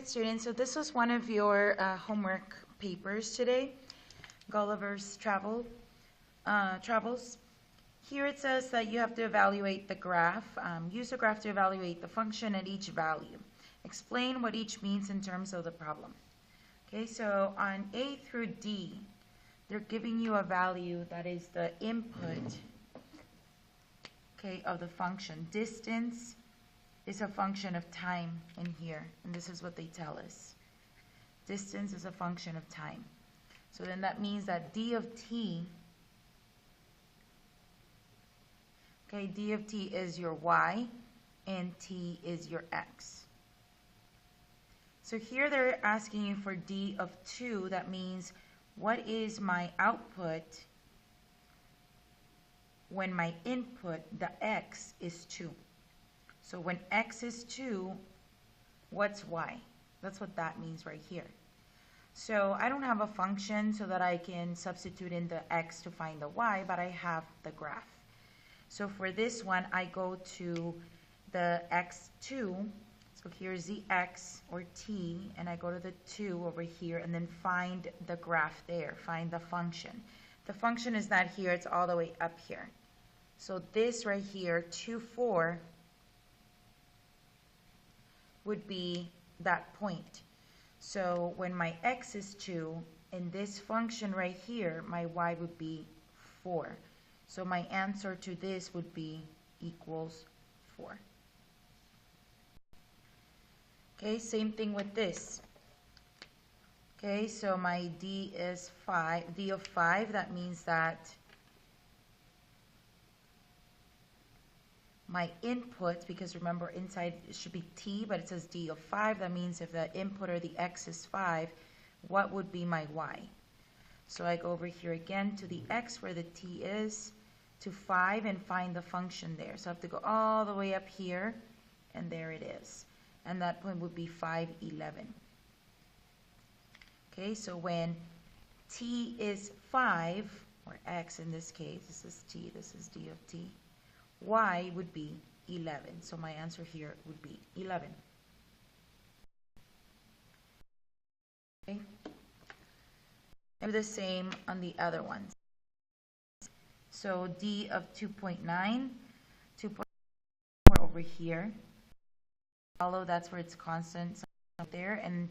students, so this was one of your homework papers today, Gulliver's Travels. Here it says that you have to evaluate the graph. Use the graph to evaluate the function at each value. Explain what each means in terms of the problem. Okay, so on A through D, they're giving you a value that is the input, okay, of the function. Distance is a function of time in here, and this is what they tell us. Distance is a function of time. So then that means that d of t, okay, d of t is your y, and t is your x. So here they're asking you for d of 2. That means what is my output when my input, the x, is 2? So when x is 2, what's y? That's what that means right here. So I don't have a function so that I can substitute in the x to find the y, but I have the graph. So for this one, I go to the x2. So here's the x or t, and I go to the 2 over here and then find the graph there, find the function. The function is not here, it's all the way up here. So this right here, 2, 4, would be that point. So when my x is 2, in this function right here, my y would be 4. So my answer to this would be equals 4. Okay, same thing with this. Okay, so my d is 5, d of 5, that means that my input, because remember inside it should be t, but it says d of 5, that means if the input or the x is 5, what would be my y? So I go over here again to the x where the t is, to 5, and find the function there. So I have to go all the way up here, and there it is. And that point would be 5, 11. Okay, so when t is 5, or x in this case, this is t, this is d of t, y would be 11. So my answer here would be 11. Okay. Do the same on the other ones. So d of 2.9, 2.4 over here. Follow, that's where it's constant there, and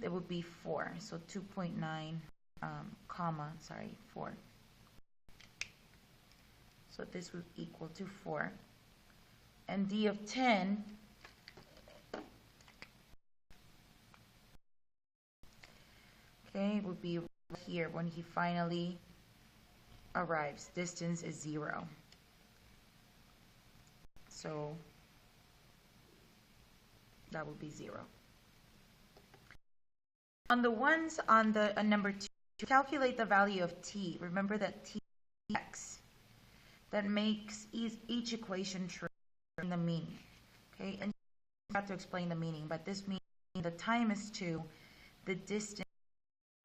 it would be 4. So 2.9, comma, sorry, 4. So this would equal to 4. And d of 10, okay, would be here when he finally arrives. Distance is 0. So that would be 0. On the ones on the number 2, calculate the value of t. Remember that t is x. That makes each equation true in the meaning. Okay, and you have to explain the meaning, but this means the time is 2, the distance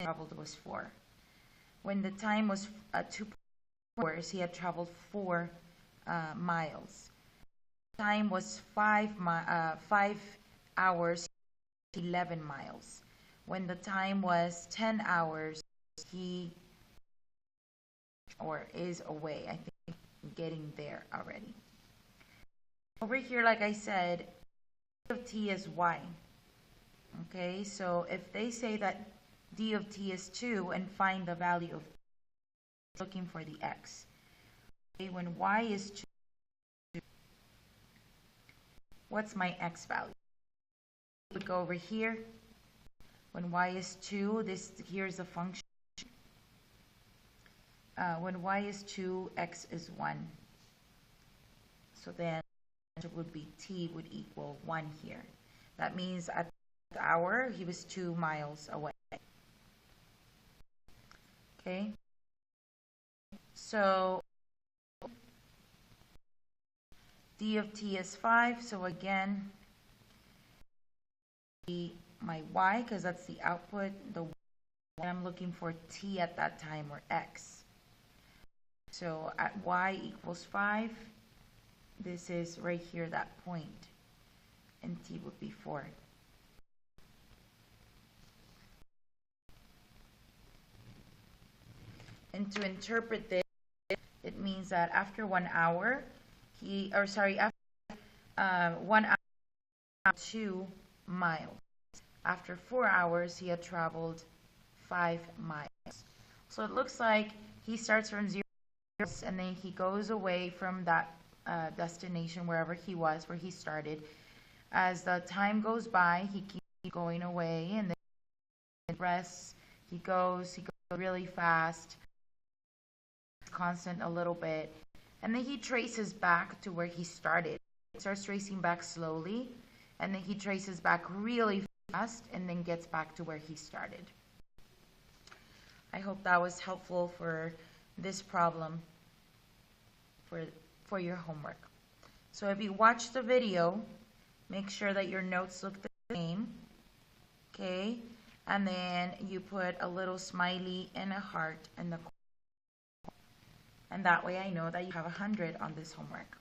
traveled was 4. When the time was 2 hours, he had traveled 4 miles. Time was 5 hours, 11 miles. When the time was 10 hours, he is away. I think getting there already. Over here, like I said, d of t is y. Okay, so if they say that d of t is 2 and find the value of t, looking for the x. Okay, when y is 2, what's my x value? We go over here. When y is 2, here's the function. When y is 2, x is 1. So then it would be t would equal 1 here. That means at the hour, he was 2 miles away. Okay? So d of t is 5. So again, my y, because that's the output, I'm looking for t at that time, or x. So at y equals 5, this is right here, that point, and t would be 4. to interpret this, it means that after 1 hour, after 1 hour, 2 miles. After 4 hours, he had traveled 5 miles. So it looks like he starts from 0 and then he goes away from that destination wherever he was, where he started. As the time goes by, he keeps going away, and then rests. He goes really fast, constant a little bit, and then he traces back to where he started. He starts tracing back slowly, and then he traces back really fast, and then gets back to where he started. I hope that was helpful for this problem for your homework. So if you watch the video, make sure that your notes look the same, okay? And then you put a little smiley and a heart in the corner. And that way I know that you have 100 on this homework.